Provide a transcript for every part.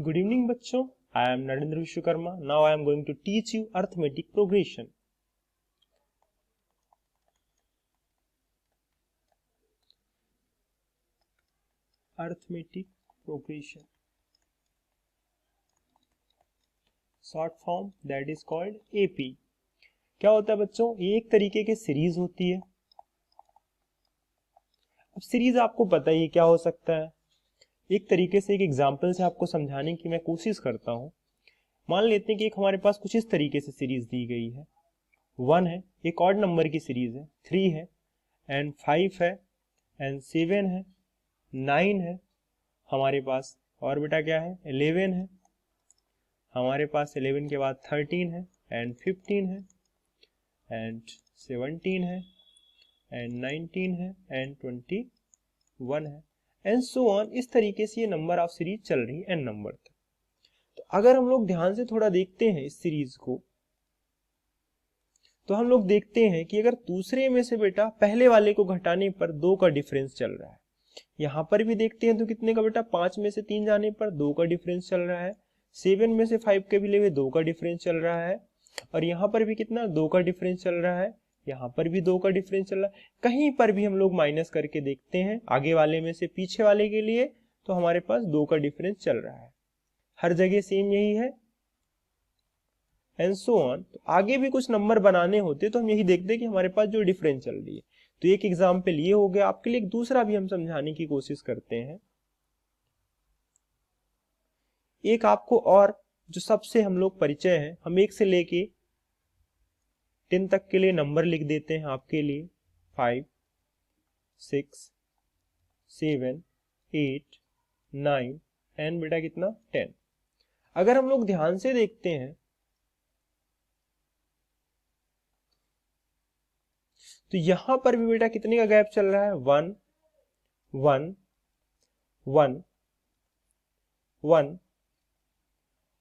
Good evening बच्चों, I am Narendra Vishwakarma. Now I am going to teach you arithmetic progression. Arithmetic progression, short form that is called AP. क्या होता है बच्चों, ये एक तरीके की सीरीज होती है। अब सीरीज आपको पता ही क्या हो सकता है। एक तरीके से एक एग्जाम्पल से आपको समझाने की मैं कोशिश करता हूँ। मान लेते हैं कि एक हमारे पास कुछ इस तरीके से सीरीज दी गई है। 1 है, एक ऑड नंबर की सीरीज है, 3 है एंड 5 है एंड 7 है, 9 है हमारे पास, और बेटा क्या है 11 है हमारे पास, 11 के बाद 13 है एंड 15 है एंड 17 है एंड 19 है एंड 21 है एंड सो ऑन। इस तरीके से ये नंबर ऑफ सीरीज चल रही है एन नंबर तक। तो अगर हम लोग ध्यान से थोड़ा देखते हैं इस सीरीज को, तो हम लोग देखते हैं कि अगर दूसरे में से बेटा पहले वाले को घटाने पर 2 का डिफरेंस चल रहा है। यहां पर भी देखते हैं तो कितने का बेटा, 5 में से 3 जाने पर 2 का डिफरेंस चल रहा है। 7 में से 5 के भी लिए 2 का डिफरेंस चल रहा है। और यहाँ पर भी कितना, 2 का डिफरेंस चल रहा है। यहाँ पर भी 2 का डिफरेंस चल रहा है। कहीं पर भी हम लोग माइनस करके देखते हैं आगे वाले में से पीछे वाले के लिए, तो हमारे पास 2 का डिफरेंस चल रहा है। हर जगह सेम यही है एंड सो ऑन। तो आगे भी कुछ नंबर बनाने होते तो हम यही देखते कि हमारे पास जो डिफरेंस चल रही है। तो एक एग्जाम्पल ये हो गया। आपके लिए एक दूसरा भी हम समझाने की कोशिश करते हैं। एक आपको और जो सबसे हम लोग परिचय है, हम 1 से लेके 10 तक के लिए नंबर लिख देते हैं आपके लिए। 5, 6, 7, 8, 9 एंड बेटा कितना 10। अगर हम लोग ध्यान से देखते हैं तो यहां पर भी बेटा कितने का गैप चल रहा है, 1 1 1 1।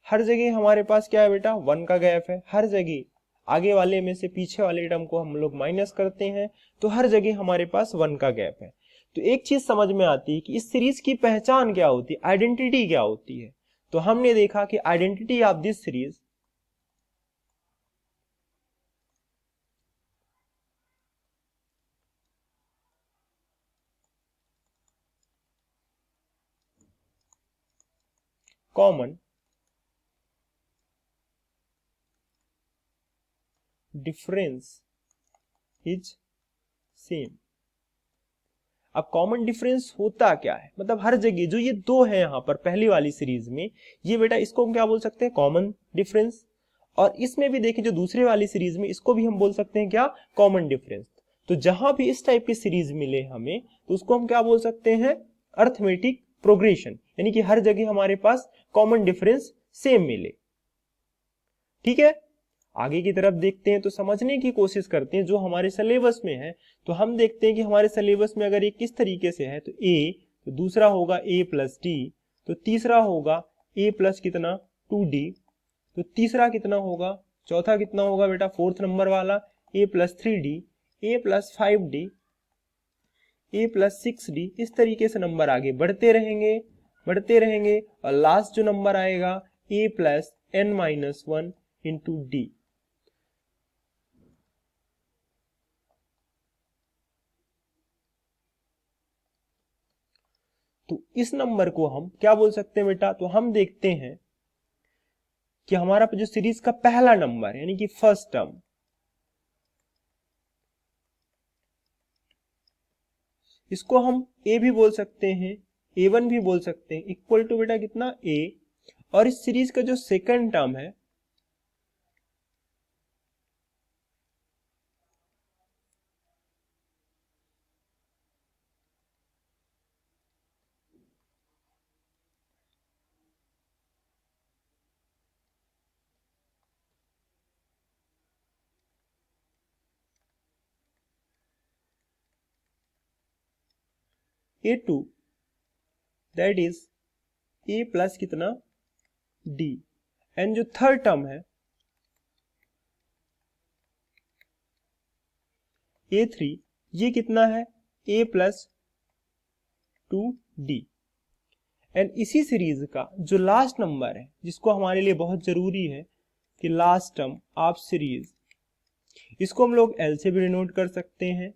हर जगह हमारे पास क्या है बेटा, 1 का गैप है। हर जगह आगे वाले में से पीछे वाले टर्म को हम लोग माइनस करते हैं तो हर जगह हमारे पास 1 का गैप है। तो एक चीज समझ में आती है कि इस सीरीज की पहचान क्या होती है, आइडेंटिटी क्या होती है। तो हमने देखा कि identity of this series common difference is same. अब कॉमन डिफरेंस होता क्या है, मतलब हर जगह जो ये 2 है यहाँ पर पहली वाली सीरीज में, ये बेटा इसको हम क्या बोल सकते हैं, कॉमन डिफरेंस। और इसमें भी देखें जो दूसरे वाली सीरीज में, इसको भी हम बोल सकते हैं क्या, कॉमन डिफरेंस। तो जहां भी इस टाइप की सीरीज मिले हमें, तो उसको हम क्या बोल सकते हैं, अर्थमेटिक प्रोग्रेशन, यानी कि हर जगह हमारे पास कॉमन डिफरेंस सेम मिले। ठीक है, आगे की तरफ देखते हैं तो समझने की कोशिश करते हैं जो हमारे सिलेबस में है। तो हम देखते हैं कि हमारे सिलेबस में अगर ये किस तरीके से है, तो ए, तो दूसरा होगा ए प्लस डी, तो तीसरा होगा ए प्लस कितना 2d, तो तीसरा कितना होगा, चौथा कितना होगा बेटा, 4th नंबर वाला ए प्लस 3d, ए प्लस 5d, ए प्लस 6d। इस तरीके से नंबर आगे बढ़ते रहेंगे और लास्ट जो नंबर आएगा A plus n minus 1 into D. तो इस नंबर को हम क्या बोल सकते हैं बेटा, तो हम देखते हैं कि हमारा जो सीरीज का पहला नंबर यानी कि फर्स्ट टर्म, इसको हम ए भी बोल सकते हैं, a1 भी बोल सकते हैं, इक्वल टू बेटा कितना a। और इस सीरीज का जो सेकंड टर्म है, a2, that is a plus कितना d। एंड जो थर्ड टर्म है a3, ये कितना है a प्लस 2d। एंड इसी सीरीज का जो लास्ट नंबर है, जिसको हमारे लिए बहुत जरूरी है कि लास्ट टर्म ऑफ सीरीज, इसको हम लोग एल से भी डिनोट कर सकते हैं,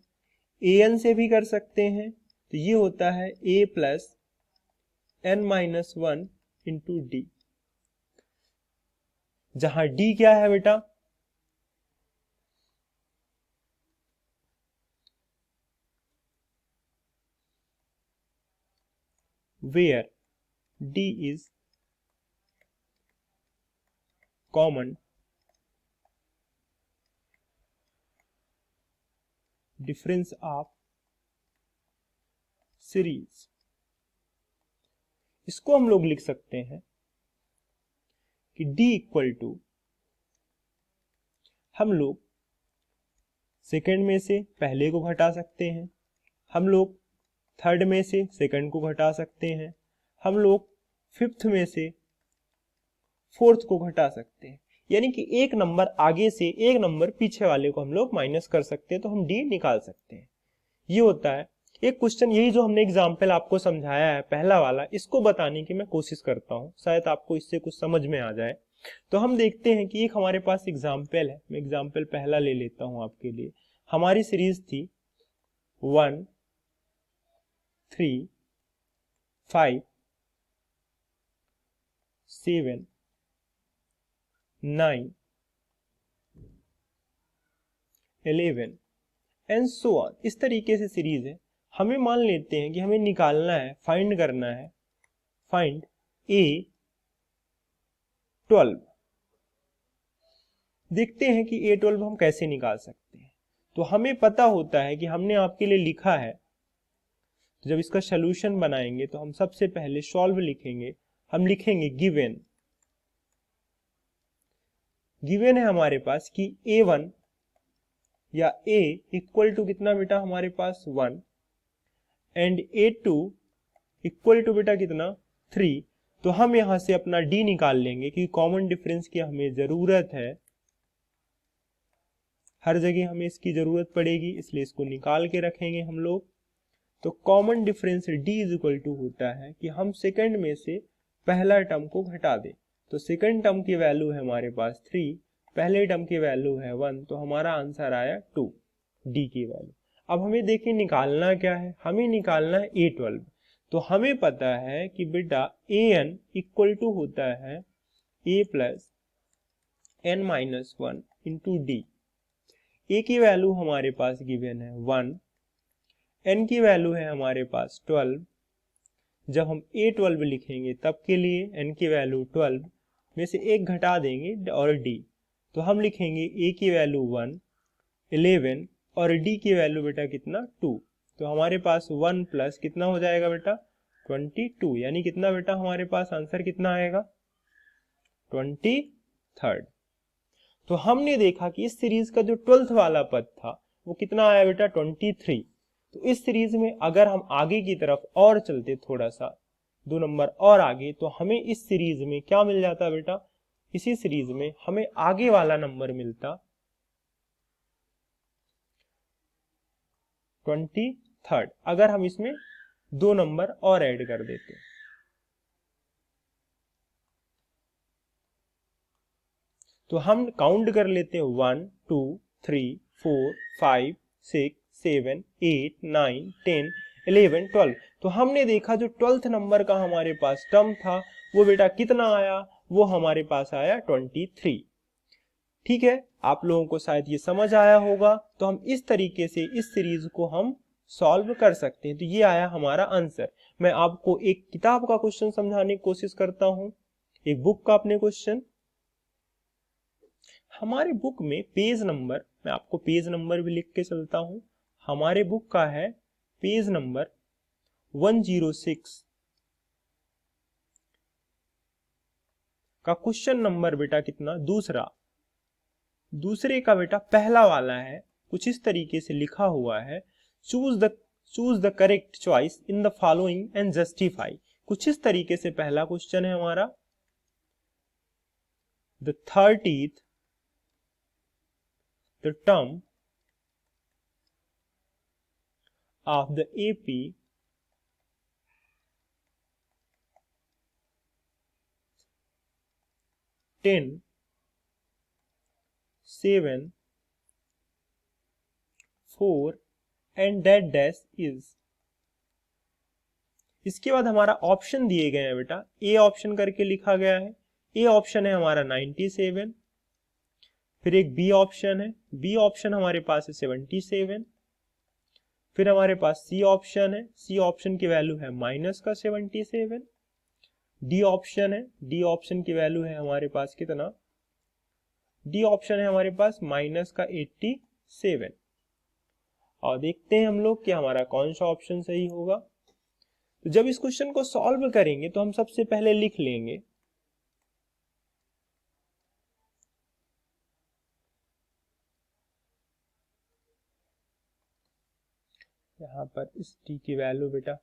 ए एन से भी कर सकते हैं। तो ये होता है A plus N minus one into D, जहां डी क्या है बेटा, where D is common difference of series. इसको हम लोग लिख सकते हैं कि D इक्वल टू, हम लोग सेकंड में से पहले को घटा सकते हैं, हम लोग थर्ड में से सेकंड को घटा सकते हैं, हम लोग फिफ्थ में से फोर्थ को घटा सकते हैं, यानी कि एक नंबर आगे से एक नंबर पीछे वाले को हम लोग माइनस कर सकते हैं, तो हम D निकाल सकते हैं। ये होता है एक क्वेश्चन। यही जो हमने एग्जाम्पल आपको समझाया है पहला वाला, इसको बताने की मैं कोशिश करता हूं, शायद आपको इससे कुछ समझ में आ जाए। तो हम देखते हैं कि एक हमारे पास एग्जाम्पल है, मैं एग्जाम्पल पहला ले लेता हूं आपके लिए। हमारी सीरीज थी 1 3 5 7 9 11 एंड सो ऑन। इस तरीके से सीरीज है। हमें मान लेते हैं कि हमें निकालना है, फाइंड करना है, फाइंड A12। देखते हैं कि A12 हम कैसे निकाल सकते हैं। तो हमें पता होता है कि हमने आपके लिए लिखा है, तो जब इसका सलूशन बनाएंगे तो हम सबसे पहले सॉल्व लिखेंगे। हम लिखेंगे गिवन, गिवन है हमारे पास कि A1 या A इक्वल टू कितना बेटा हमारे पास 1 एंड A2 इक्वल टू बेटा कितना 3। तो हम यहां से अपना D निकाल लेंगे कि कॉमन डिफरेंस की हमें जरूरत है, हर जगह हमें इसकी जरूरत पड़ेगी, इसलिए इसको निकाल के रखेंगे हम लोग। तो common difference D is equal to होता है कि हम सेकंड में से पहला टर्म को घटा दें। तो सेकंड टर्म की वैल्यू है हमारे पास 3, पहले टर्म की वैल्यू है 1, तो हमारा आंसर आया 2, D की वैल्यू। अब हमें देखिए निकालना क्या है, हमें निकालना है A12। तो हमें पता है कि बेटा AN इक्वल टू होता है A plus N minus one into D. A की वैल्यू हमारे पास गिवन है 1, एन की वैल्यू है हमारे पास 12। जब हम A12 लिखेंगे तब के लिए n की वैल्यू 12 में से एक घटा देंगे और d, तो हम लिखेंगे a की वैल्यू 1, 11 और d की वैल्यू बेटा कितना 2। तो हमारे पास 1 प्लस कितना हो जाएगा बेटा 22, यानी कितना बेटा हमारे पास आंसर कितना आएगा 23rd। तो हमने देखा कि इस सीरीज का जो 12th वाला पद था वो कितना आया बेटा 23। तो इस सीरीज में अगर हम आगे की तरफ और चलते थोड़ा सा 2 नंबर और आगे, तो हमें इस सीरीज में क्या मिल जाता बेटा, इसी सीरीज में हमें आगे वाला नंबर मिलता 23rd, अगर हम इसमें 2 नंबर और ऐड कर देते। तो हम काउंट कर लेते हैं 1 2 3 4 5 6 7 8 9 10 11 12। तो हमने देखा जो 12th नंबर का हमारे पास टर्म था वो बेटा कितना आया, वो हमारे पास आया 23। ठीक है, आप लोगों को शायद ये समझ आया होगा। तो हम इस तरीके से इस सीरीज को हम सॉल्व कर सकते हैं। तो ये आया हमारा आंसर। मैं आपको एक किताब का क्वेश्चन समझाने की कोशिश करता हूं, एक बुक का अपने क्वेश्चन। हमारे बुक में पेज नंबर, मैं आपको पेज नंबर भी लिख के चलता हूं। हमारे बुक का है पेज नंबर 106 का क्वेश्चन नंबर बेटा कितना, दूसरे का बेटा पहला वाला है। कुछ इस तरीके से लिखा हुआ है, choose the correct choice in the following and justify. कुछ इस तरीके से पहला क्वेश्चन है हमारा। The 30th the term of the AP 10, 7, 4 and that dash is. इसके बाद हमारा ऑप्शन दिए गए हैं बेटा, ए ऑप्शन करके लिखा गया है। ए ऑप्शन है हमारा 97, फिर एक बी ऑप्शन है, बी ऑप्शन हमारे पास है 77, फिर हमारे पास सी ऑप्शन है, सी ऑप्शन की वैल्यू है माइनस का 77, डी ऑप्शन है, डी ऑप्शन की वैल्यू है हमारे पास कितना, डी ऑप्शन है हमारे पास माइनस का 87। और देखते हैं हम लोग कि हमारा कौन सा ऑप्शन सही होगा। तो जब इस क्वेश्चन को सॉल्व करेंगे तो हम सबसे पहले लिख लेंगे यहां पर इस टी की वैल्यू बेटा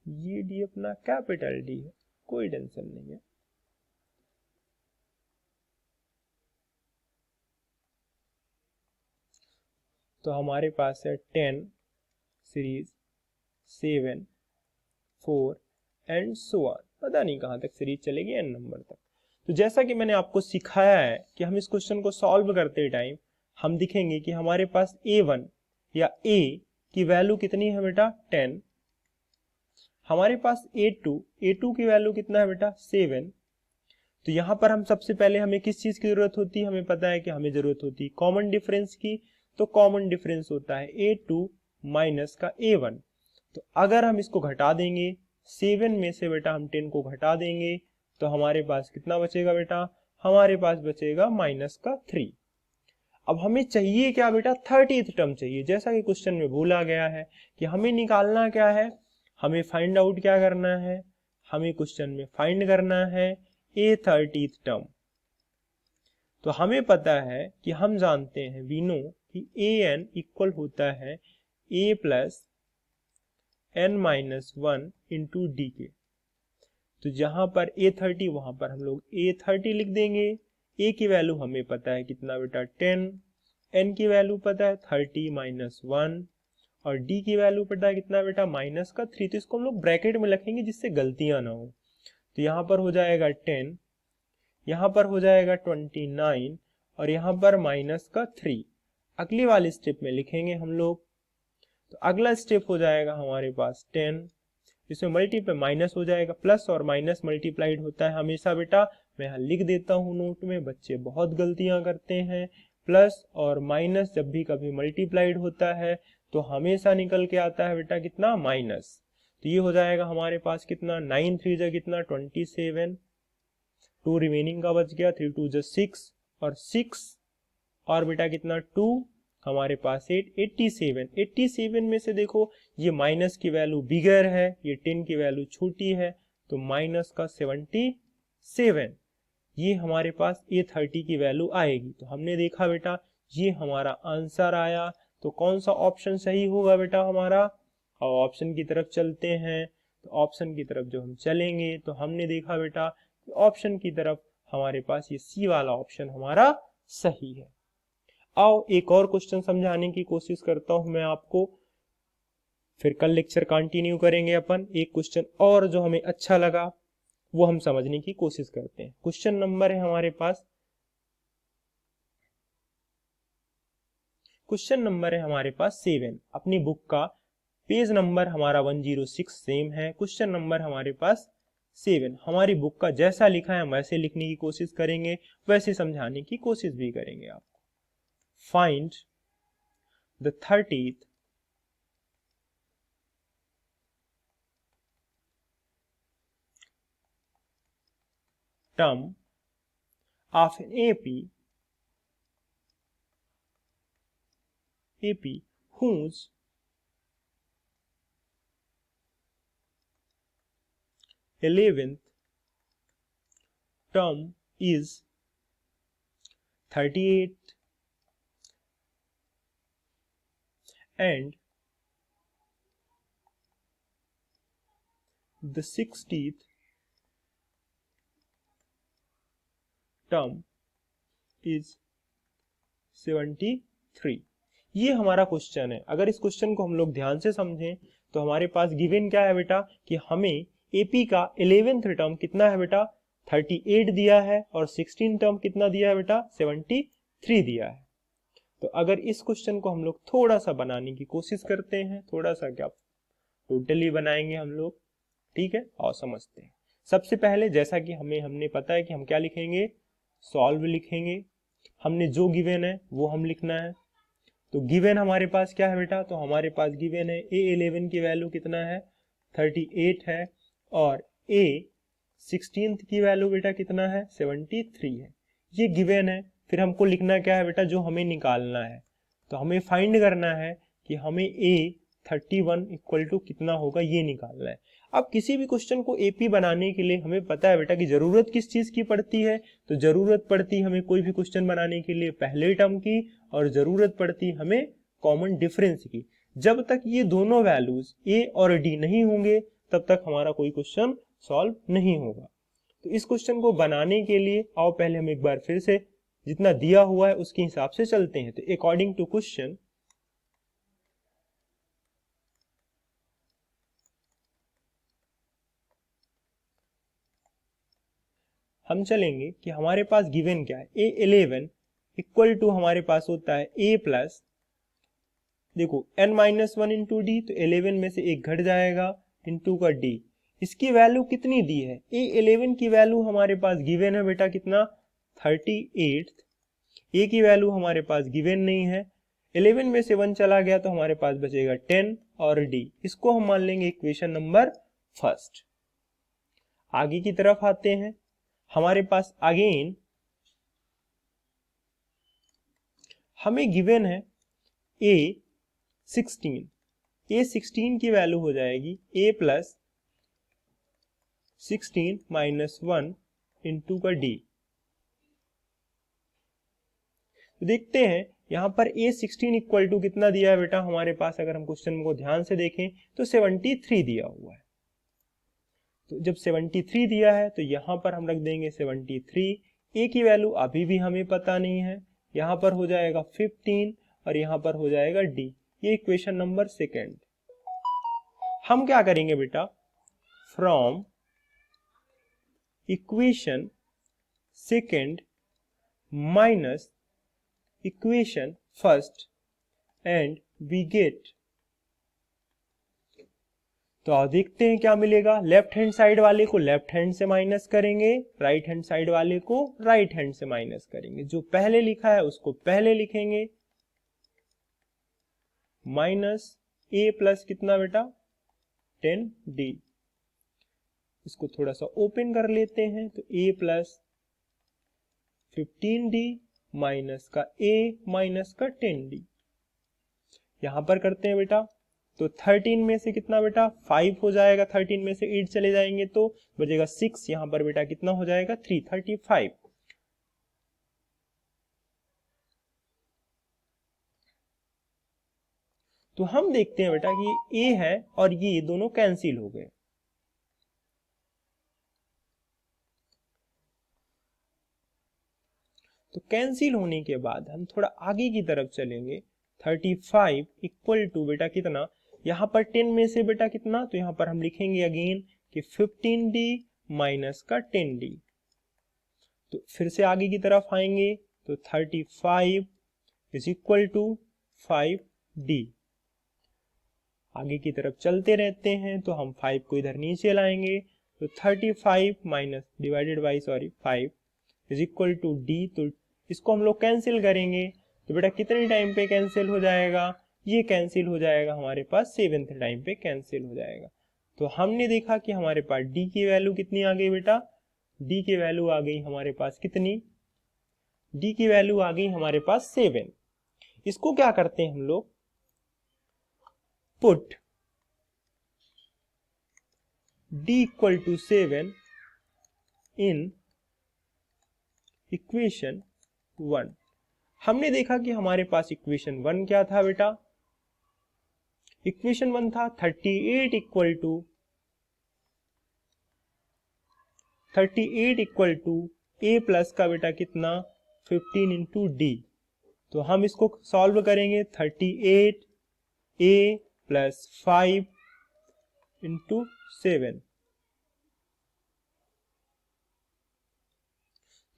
ये डी अपना कैपिटल डी है, कोई टेंशन नहीं है। तो हमारे पास है 10 सीरीज, 7, 4 एंड सो ऑन, पता नहीं कहां तक सीरीज चलेगी, एन नंबर तक। तो जैसा कि मैंने आपको सिखाया है कि हम इस क्वेश्चन को सॉल्व करते टाइम हम दिखेंगे कि हमारे पास A1 या A की वैल्यू कितनी है बेटा 10, हमारे पास A2 की वैल्यू कितना है बेटा 7। तो यहां पर हम सबसे पहले हमें किस चीज की जरूरत होती है, हमें पता है कि हमें जरूरत होती है कॉमन डिफरेंस की। तो कॉमन डिफरेंस होता है A2 माइनस का A1। तो अगर हम इसको घटा देंगे 7 में से बेटा हम 10 को घटा देंगे तो हमारे पास कितना बचेगा बेटा, हमारे पास बचेगा माइनस का 3। अब हमें चाहिए क्या बेटा, 30th टर्म चाहिए, जैसा कि क्वेश्चन में बोला गया है कि हमें निकालना क्या है, हमें फाइंड आउट क्या करना है, हमें क्वेश्चन में फाइंड करना है ए 30th टर्म। तो हमें पता है कि हम जानते हैं वी नो कि ए एन इक्वल होता है A plus N minus 1 into D के। तो जहां पर A30 वहां पर हम लोग A30 लिख देंगे। A की वैल्यू हमें पता है कितना बेटा 10, N की वैल्यू पता है 30 माइनस 1 और D की वैल्यू पता है कितना बेटा माइनस का 3। तो इसको हम लोग ब्रैकेट में लिखेंगे जिससे गलतियां ना हो। तो यहाँ पर हो जाएगा 10, यहाँ पर हो जाएगा 29 और यहाँ पर माइनस का 3। अगली वाली स्टेप में लिखेंगे हम लोग। तो अगला स्टेप हो जाएगा हमारे पास 10, इसमें मल्टीप्लाई माइनस हो जाएगा, प्लस और माइनस मल्टीप्लाइड होता है हमेशा बेटा। मैं यहाँ लिख देता हूँ नोट में, बच्चे बहुत गलतियां करते हैं। प्लस और माइनस जब भी कभी मल्टीप्लाइड होता है तो हमेशा निकल के आता है बेटा कितना माइनस। तो ये हो जाएगा हमारे पास कितना 9 3 जा कितना 27, 2 रिमेनिंग का बच गया, 3 2 जा 6 और 6 और बेटा कितना 2 हमारे पास 8, 87 में से देखो ये माइनस की वैल्यू बिगर है, ये 10 की वैल्यू छोटी है, तो माइनस का 77 ये हमारे पास A30 की वैल्यू आएगी। तो हमने देखा बेटा ये हमारा आंसर आया। तो कौन सा ऑप्शन सही होगा बेटा हमारा, और ऑप्शन की तरफ चलते हैं। तो ऑप्शन की तरफ जो हम चलेंगे तो हमने देखा बेटा ऑप्शन की तरफ हमारे पास ये सी वाला ऑप्शन हमारा सही है। आओ एक और क्वेश्चन समझाने की कोशिश करता हूं मैं आपको, फिर कल लेक्चर कंटिन्यू करेंगे अपन। एक क्वेश्चन और जो हमें अच्छा लगा वो हम समझने की कोशिश करते हैं। क्वेश्चन नंबर है हमारे पास, क्वेश्चन नंबर है हमारे पास 7। अपनी बुक का पेज नंबर हमारा 106 सेम है, क्वेश्चन नंबर हमारे पास 7। हमारी बुक का जैसा लिखा है हम वैसे लिखने की कोशिश करेंगे, वैसे समझाने की कोशिश भी करेंगे आपको। Find the 30th term of an AP whose 11th term is 38 and the 60th term is 73। ये हमारा क्वेश्चन है। अगर इस क्वेश्चन को हम लोग ध्यान से समझें तो हमारे पास गिवन क्या है बेटा कि हमें एपी का 11th टर्म कितना है बेटा 38 दिया है और 16 टर्म कितना दिया है बेटा 73 दिया है। तो अगर इस क्वेश्चन को हम लोग थोड़ा सा बनाने की कोशिश करते हैं, थोड़ा सा क्या टोटली बनाएंगे हम लोग, ठीक है, और समझते हैं। सबसे पहले जैसा कि हमने पता है कि हम क्या लिखेंगे, सॉल्व लिखेंगे। हमने जो गिवन है वो हम लिखना है। तो गिवन हमारे पास क्या है बेटा, तो हमारे पास गिवन है A11 की वैल्यू कितना है 38 है और A16 की वैल्यू बेटा कितना है 73 है। ये गिवन है। फिर हमको लिखना क्या है बेटा, जो हमें निकालना है। तो हमें फाइंड करना है कि हमें A31 इक्वल टू कितना होगा, ये निकालना है। अब किसी भी क्वेश्चन को एपी बनाने के लिए हमें पता है बेटा कि जरूरत किस चीज की पड़ती है। तो जरूरत पड़ती हमें कोई भी क्वेश्चन बनाने के लिए पहले टर्म की, और जरूरत पड़ती हमें कॉमन डिफरेंस की। जब तक ये दोनों वैल्यूज ए और डी नहीं होंगे तब तक हमारा कोई क्वेश्चन सॉल्व नहीं होगा। तो इस क्वेश्चन को बनाने के लिए आओ पहले हम एक बार फिर से जितना दिया हुआ है उसके हिसाब से चलते हैं। तो अकॉर्डिंग टू क्वेश्चन हम चलेंगे कि हमारे पास गिवन क्या है, A11 इक्वल टू हमारे पास होता है A प्लस, देखो n-1 इंटू डी, तो 11 में से एक घट जाएगा इंटू का डी। इसकी वैल्यू कितनी दी है, A11 की वैल्यू हमारे पास गिवन है बेटा कितना 38। ए की वैल्यू हमारे पास गिवन नहीं है, 11 में से 1 चला गया तो हमारे पास बचेगा 10 और डी। इसको हम मान लेंगे इक्वेशन नंबर फर्स्ट। आगे की तरफ आते हैं। हमारे पास अगेन हमें गिवन है A16। A16 की वैल्यू हो जाएगी A प्लस 16 माइनस 1 इंटू का डी। तो देखते हैं यहां पर A16 इक्वल टू कितना दिया है बेटा हमारे पास, अगर हम क्वेश्चन को ध्यान से देखें तो 73 दिया हुआ है। तो जब 73 दिया है तो यहां पर हम रख देंगे 73। ए की वैल्यू अभी भी हमें पता नहीं है, यहां पर हो जाएगा 15 और यहां पर हो जाएगा डी। ये इक्वेशन नंबर सेकेंड। हम क्या करेंगे बेटा, from equation second minus equation first and we get. तो आप देखते हैं क्या मिलेगा, लेफ्ट हैंड साइड वाले को लेफ्ट हैंड से माइनस करेंगे, राइट हैंड साइड वाले को राइट हैंड से माइनस करेंगे। जो पहले लिखा है उसको पहले लिखेंगे, माइनस ए प्लस कितना बेटा 10d। इसको थोड़ा सा ओपन कर लेते हैं तो a प्लस 15d माइनस का a माइनस का 10d। यहां पर करते हैं बेटा, तो 13 में से कितना बेटा 5 हो जाएगा, 13 में से 8 चले जाएंगे तो बचेगा 6। यहां पर बेटा कितना हो जाएगा 335। तो हम देखते हैं बेटा कि a है और ये दोनों कैंसिल हो गए। तो कैंसिल होने के बाद हम थोड़ा आगे की तरफ चलेंगे। 35 इक्वल टू बेटा कितना, यहां पर 10 में से बेटा कितना, तो यहां पर हम लिखेंगे अगेन कि 15d माइनस का 10d। तो फिर से आगे की तरफ आएंगे तो 35 इज इक्वल टू 5d। आगे की तरफ चलते रहते हैं तो हम 5 को इधर नीचे लाएंगे तो 35 minus divided by 5 is equal to d। तो इसको हम लोग कैंसिल करेंगे तो बेटा कितने टाइम पे कैंसिल हो जाएगा, ये कैंसिल हो जाएगा हमारे पास 7th टाइम पे कैंसिल हो जाएगा। तो हमने देखा कि हमारे पास d की वैल्यू कितनी आ गई बेटा, d की वैल्यू आ गई हमारे पास कितनी, d की वैल्यू आ गई हमारे पास 7। इसको क्या करते हैं हम लोग, put d equal to 7 in equation 1। हमने देखा कि हमारे पास इक्वेशन 1 क्या था बेटा, इक्वेशन 1 था 38 इक्वल टू a प्लस का बेटा कितना 15 इंटू डी। तो हम इसको सॉल्व करेंगे 38a प्लस 5 इंटू 7,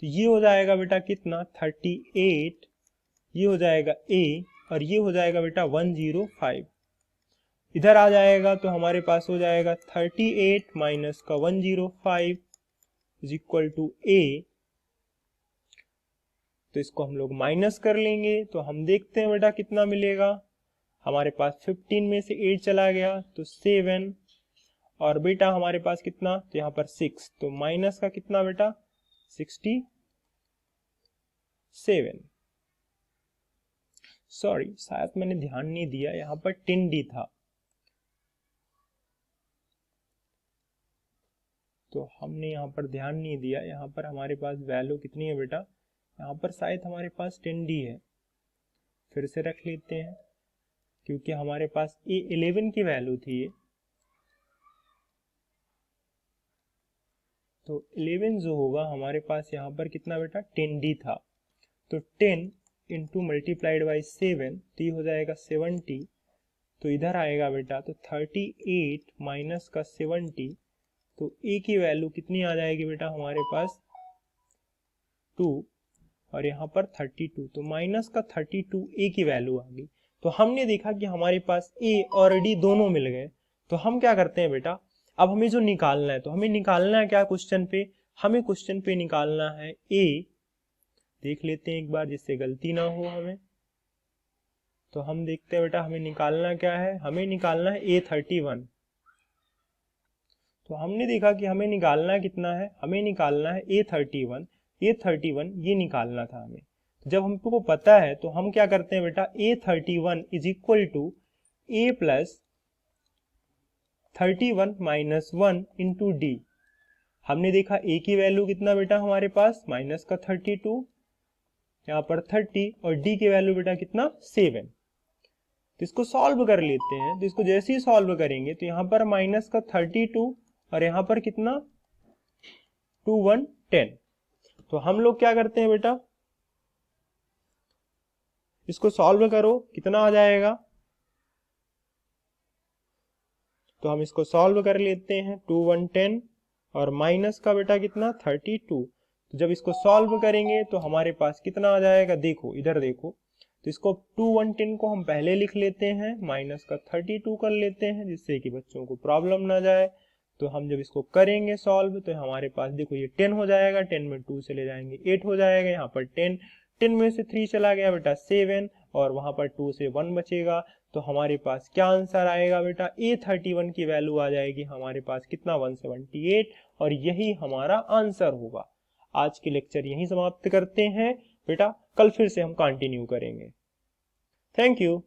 तो ये हो जाएगा बेटा कितना 38, ये हो जाएगा a और ये हो जाएगा बेटा 105। इधर आ जाएगा तो हमारे पास हो जाएगा 38 माइनस का 105 इज इक्वल टू a। तो इसको हम लोग माइनस कर लेंगे तो हम देखते हैं बेटा कितना मिलेगा। हमारे पास 15 में से 8 चला गया तो 7 और बेटा हमारे पास कितना, तो यहाँ पर 6, तो माइनस का कितना बेटा 67। सॉरी शायद मैंने ध्यान नहीं दिया, यहाँ पर 10d था, तो हमने यहाँ पर ध्यान नहीं दिया। यहाँ पर हमारे पास वैल्यू कितनी है बेटा, यहाँ पर शायद हमारे पास 10d है। फिर से रख लेते हैं क्योंकि हमारे पास ये 11 की वैल्यू थी, तो 11 जो होगा हमारे पास यहाँ पर कितना बेटा 10d था, तो 10 इंटू मल्टीप्लाइड बाई 7 तो ये हो जाएगा 70। तो इधर आएगा बेटा तो 38 माइनस का 70, तो a की वैल्यू कितनी आ जाएगी बेटा हमारे पास 2 और यहाँ पर 32, तो माइनस का 32 a की वैल्यू आ गई। तो हमने देखा कि हमारे पास a और d दोनों मिल गए। तो हम क्या करते हैं बेटा, अब हमें जो निकालना है, तो हमें निकालना है क्या क्वेश्चन पे, हमें क्वेश्चन पे निकालना है a। देख लेते हैं एक बार जिससे गलती ना हो हमें। तो हम देखते हैं बेटा हमें निकालना क्या है, हमें निकालना है A31। तो हमने देखा कि हमें निकालना कितना है, हमें निकालना है A31। A31 ये निकालना था हमें। तो जब हमको पता है तो हम क्या करते हैं बेटा, A31 is equal to A plus 31 minus 1 into D. हमने देखा a की वैल्यू कितना बेटा हमारे पास माइनस का 32, यहाँ पर 30 और d की वैल्यू बेटा कितना 7। तो इसको सॉल्व कर लेते हैं। तो इसको जैसे ही सॉल्व करेंगे तो यहाँ पर माइनस का 32 और यहाँ पर कितना 2 1 10। तो हम लोग क्या करते हैं बेटा, इसको सॉल्व करो कितना आ जाएगा। तो हम इसको सॉल्व कर लेते हैं 2 1 10 और माइनस का बेटा कितना 32। तो जब इसको सॉल्व करेंगे तो हमारे पास कितना आ जाएगा, देखो इधर देखो। तो इसको 2 1 10 को हम पहले लिख लेते हैं, माइनस का 32 कर लेते हैं जिससे कि बच्चों को प्रॉब्लम ना जाए। तो हम जब इसको करेंगे सॉल्व तो हमारे पास देखो ये 10 हो जाएगा, 10 में 2 से ले जाएंगे 8 हो जाएगा, यहाँ पर 10 में से 3 चला गया बेटा 7 और वहां पर 2 से 1 बचेगा। तो हमारे पास क्या आंसर आएगा बेटा, A31 की वैल्यू आ जाएगी हमारे पास कितना 178 और यही हमारा आंसर होगा। आज के लेक्चर यहीं समाप्त करते हैं बेटा, कल फिर से हम कंटिन्यू करेंगे। Thank you.